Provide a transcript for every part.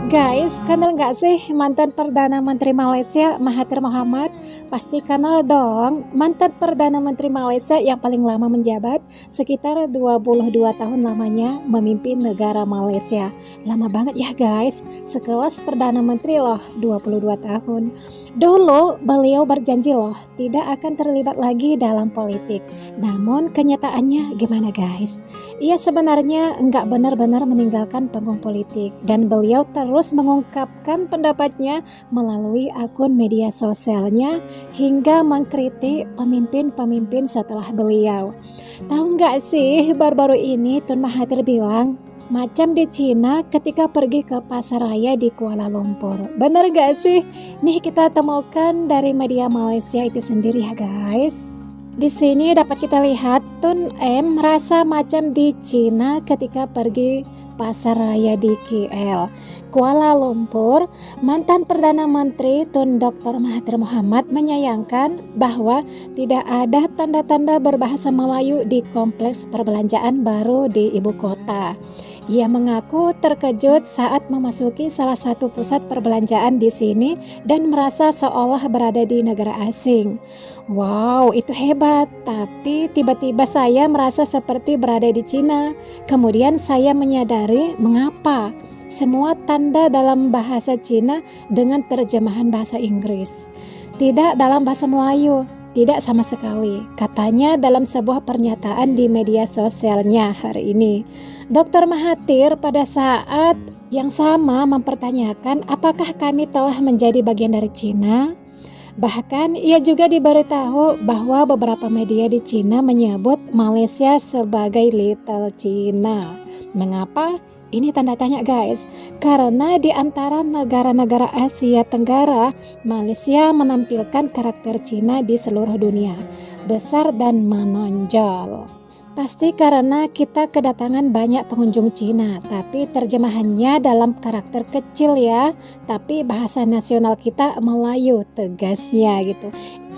Guys, kenal nggak sih mantan Perdana Menteri Malaysia Mahathir Mohamad? Pasti kenal dong, mantan Perdana Menteri Malaysia yang paling lama menjabat, sekitar 22 tahun lamanya memimpin negara Malaysia. Lama banget ya guys, sekelas Perdana Menteri loh, 22 tahun. Dulu beliau berjanji loh, tidak akan terlibat lagi dalam politik. Namun kenyataannya gimana guys? Ia sebenarnya nggak benar-benar meninggalkan panggung politik dan beliau terus mengungkapkan pendapatnya melalui akun media sosialnya hingga mengkritik pemimpin-pemimpin setelah beliau. Tahu nggak sih baru-baru ini Tun Mahathir bilang macam di Cina ketika pergi ke pasar raya di Kuala Lumpur. Bener gak sih? Nih kita temukan dari media Malaysia itu sendiri ya guys. Di sini dapat kita lihat Tun M merasa macam di Cina ketika pergi pasar raya di KL, Kuala Lumpur. Mantan Perdana Menteri Tun Dr. Mahathir Mohamad menyayangkan bahwa tidak ada tanda-tanda berbahasa Melayu di kompleks perbelanjaan baru di ibu kota. Ia mengaku terkejut saat memasuki salah satu pusat perbelanjaan di sini dan merasa seolah berada di negara asing. Wow, itu hebat, tapi tiba-tiba saya merasa seperti berada di Cina. Kemudian saya menyadari mengapa semua tanda dalam bahasa Cina dengan terjemahan bahasa Inggris, tidak dalam bahasa Melayu. Tidak sama sekali, katanya dalam sebuah pernyataan di media sosialnya hari ini. Dr. Mahathir pada saat yang sama mempertanyakan apakah kami telah menjadi bagian dari Cina. Bahkan ia juga diberitahu bahwa beberapa media di Cina menyebut Malaysia sebagai Little China. Mengapa? Ini tanda tanya guys, karena di antara negara-negara Asia Tenggara, Malaysia menampilkan karakter Cina di seluruh dunia, besar dan menonjol. Pasti karena kita kedatangan banyak pengunjung Cina, tapi terjemahannya dalam karakter kecil ya, tapi bahasa nasional kita Melayu, tegasnya gitu.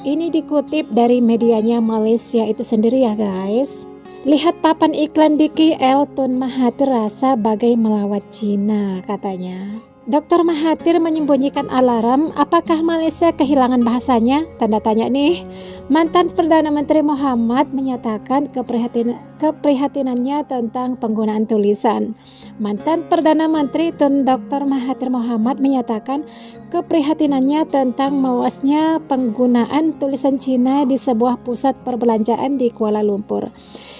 Ini dikutip dari medianya Malaysia itu sendiri ya guys. Lihat papan iklan di KL, Tun Mahathir rasa bagai melawat Cina, katanya. Dr. Mahathir menyembunyikan alarm, apakah Malaysia kehilangan bahasanya? Tanda tanya nih. Mantan Perdana Menteri Mohamad menyatakan keprihatinannya tentang penggunaan tulisan. Mantan Perdana Menteri Tun Dr. Mahathir Mohamad menyatakan keprihatinannya tentang meluasnya penggunaan tulisan Cina di sebuah pusat perbelanjaan di Kuala Lumpur.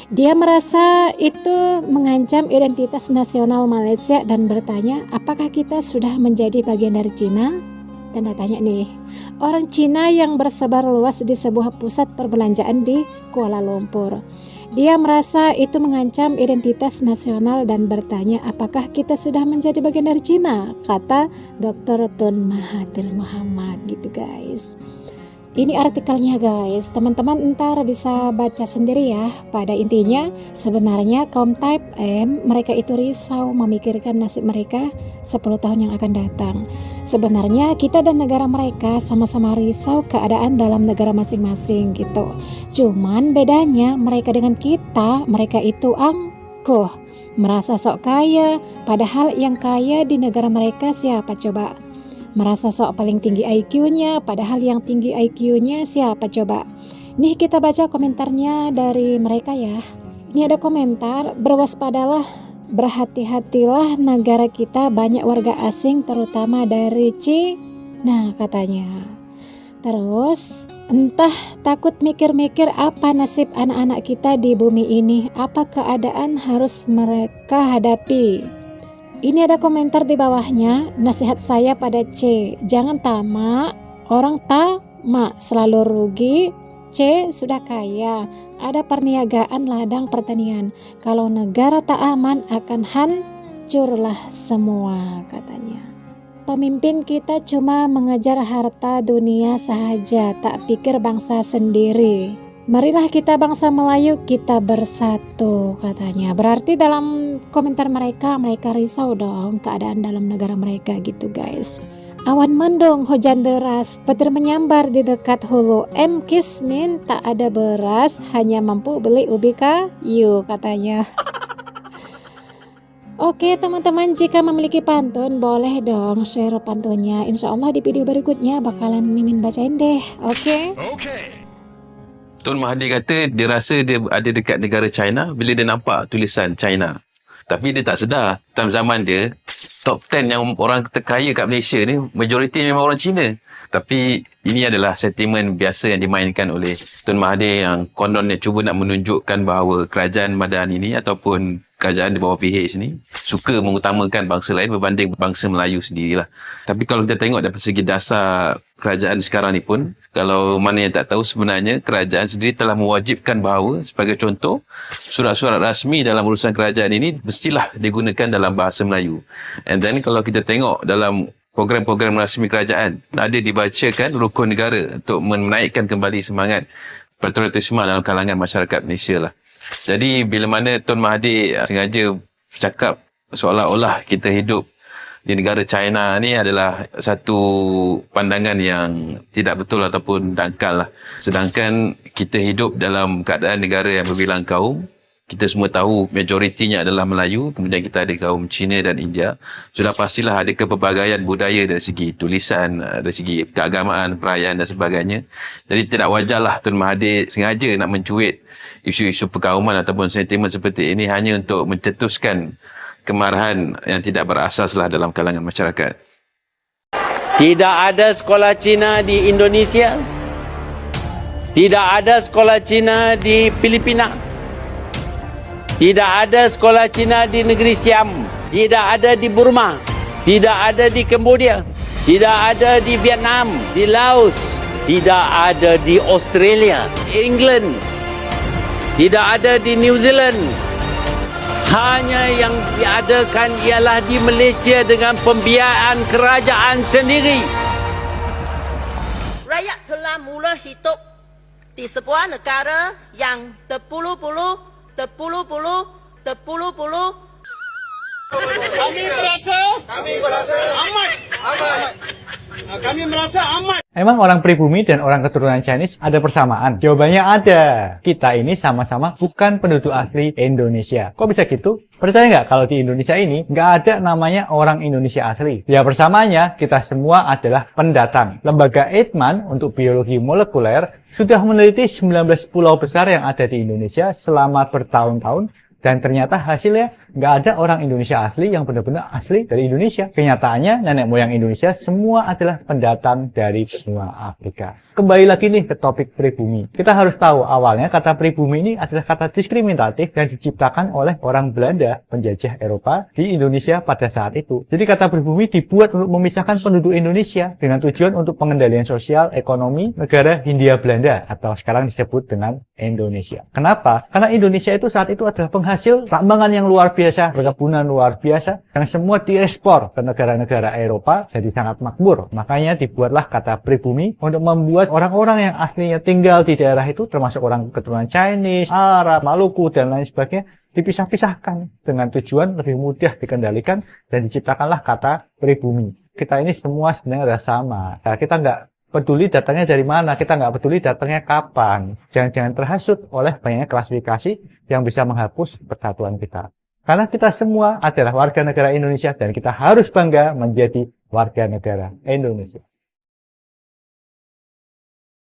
Dia merasa itu mengancam identitas nasional Malaysia dan bertanya, apakah kita sudah menjadi bagian dari Cina? Tanda tanya nih. Orang Cina yang bersebar luas di sebuah pusat perbelanjaan di Kuala Lumpur. Dia merasa itu mengancam identitas nasional dan bertanya, apakah kita sudah menjadi bagian dari Cina? Kata Dr. Tun Mahathir Mohamad gitu guys. Ini artikelnya guys, teman-teman ntar bisa baca sendiri ya. Pada intinya sebenarnya kaum Type M mereka itu risau memikirkan nasib mereka 10 tahun yang akan datang. Sebenarnya kita dan negara mereka sama-sama risau keadaan dalam negara masing-masing gitu. Cuman bedanya mereka dengan kita, mereka itu angkuh, merasa sok kaya, padahal yang kaya di negara mereka siapa coba? Merasa sok paling tinggi IQ-nya, padahal yang tinggi IQ-nya siapa coba? Nih kita baca komentarnya dari mereka ya. Ini ada komentar, berwaspadalah, berhati-hatilah negara kita banyak warga asing terutama dari Cina katanya. Terus, entah takut mikir-mikir apa nasib anak-anak kita di bumi ini, apa keadaan harus mereka hadapi. Ini ada komentar di bawahnya, nasihat saya pada C, jangan tamak, orang tamak selalu rugi, C sudah kaya, ada perniagaan ladang pertanian, kalau negara tak aman akan hancurlah semua katanya. Pemimpin kita cuma mengejar harta dunia saja, tak pikir bangsa sendiri. Marilah kita bangsa Melayu kita bersatu katanya. Berarti dalam komentar mereka risau dong keadaan dalam negara mereka gitu guys. Awan mendung, hujan deras, petir menyambar di dekat hulu. M. Kismin tak ada beras, hanya mampu beli ubi kayu katanya. Oke teman-teman, jika memiliki pantun boleh dong share pantunnya. Insya Allah di video berikutnya bakalan Mimin bacain deh. Oke. Tun Mahathir kata dia rasa dia ada dekat negara China bila dia nampak tulisan China. Tapi dia tak sedar, dalam zaman dia, top 10 yang orang terkaya kat Malaysia ni, majoriti memang orang Cina. Tapi ini adalah sentimen biasa yang dimainkan oleh Tun Mahathir yang kononnya cuba nak menunjukkan bahawa kerajaan Madani ini ataupun kerajaan di bawah PH ni suka mengutamakan bangsa lain berbanding bangsa Melayu sendirilah. Tapi kalau kita tengok dari segi dasar kerajaan sekarang ni pun, kalau mana yang tak tahu, sebenarnya kerajaan sendiri telah mewajibkan bahawa sebagai contoh, surat-surat rasmi dalam urusan kerajaan ini mestilah digunakan dalam bahasa Melayu. And then kalau kita tengok dalam program-program rasmi kerajaan, ada dibacakan rukun negara untuk menaikkan kembali semangat patriotisme dalam kalangan masyarakat Malaysia lah. Jadi bila mana Tun Mahathir sengaja cakap seolah-olah kita hidup di negara China ni adalah satu pandangan yang tidak betul ataupun dangkal lah. Sedangkan kita hidup dalam keadaan negara yang berbilang kaum. Kita semua tahu majoritinya adalah Melayu, kemudian kita ada kaum Cina dan India. Sudah pastilah ada kepelbagaian budaya dari segi tulisan, dari segi keagamaan, perayaan dan sebagainya. Jadi tidak wajarlah Tun Mahathir sengaja nak mencuit isu-isu perkauman ataupun sentimen seperti ini hanya untuk mencetuskan kemarahan yang tidak berasaslah dalam kalangan masyarakat. Tidak ada sekolah Cina di Indonesia. Tidak ada sekolah Cina di Filipina. Tidak ada sekolah Cina di negeri Siam. Tidak ada di Burma. Tidak ada di Cambodia. Tidak ada di Vietnam, di Laos. Tidak ada di Australia, England. Tidak ada di New Zealand. Hanya yang diadakan ialah di Malaysia dengan pembiayaan kerajaan sendiri. Rakyat telah mula hidup di sebuah negara yang terpuluh-puluh Kami merasa aman. Emang orang pribumi dan orang keturunan Chinese ada persamaan? Jawabannya ada. Kita ini sama-sama bukan penduduk asli Indonesia. Kok bisa gitu? Percaya nggak kalau di Indonesia ini nggak ada namanya orang Indonesia asli? Ya persamaannya, kita semua adalah pendatang. Lembaga Eijkman untuk biologi molekuler sudah meneliti 19 pulau besar yang ada di Indonesia selama bertahun-tahun. Dan ternyata hasilnya nggak ada orang Indonesia asli yang benar-benar asli dari Indonesia. Kenyataannya nenek moyang Indonesia semua adalah pendatang dari benua Afrika. Kembali lagi nih ke topik pribumi. Kita harus tahu awalnya kata pribumi ini adalah kata diskriminatif yang diciptakan oleh orang Belanda penjajah Eropa di Indonesia pada saat itu. Jadi kata pribumi dibuat untuk memisahkan penduduk Indonesia dengan tujuan untuk pengendalian sosial, ekonomi negara Hindia Belanda atau sekarang disebut dengan Indonesia. Kenapa? Karena Indonesia itu saat itu adalah penghasil tambangan yang luar biasa, perkebunan luar biasa, yang semua diekspor ke negara-negara Eropa jadi sangat makmur. Makanya dibuatlah kata pribumi untuk membuat orang-orang yang aslinya tinggal di daerah itu, termasuk orang keturunan Chinese, Arab, Maluku, dan lain sebagainya, dipisah-pisahkan dengan tujuan lebih mudah dikendalikan dan diciptakanlah kata pribumi. Kita ini semua sebenarnya sama. Nah, kita nggak peduli datangnya dari mana, kita nggak peduli datangnya kapan. Jangan-jangan terhasut oleh banyaknya klasifikasi yang bisa menghapus persatuan kita. Karena kita semua adalah warga negara Indonesia dan kita harus bangga menjadi warga negara Indonesia.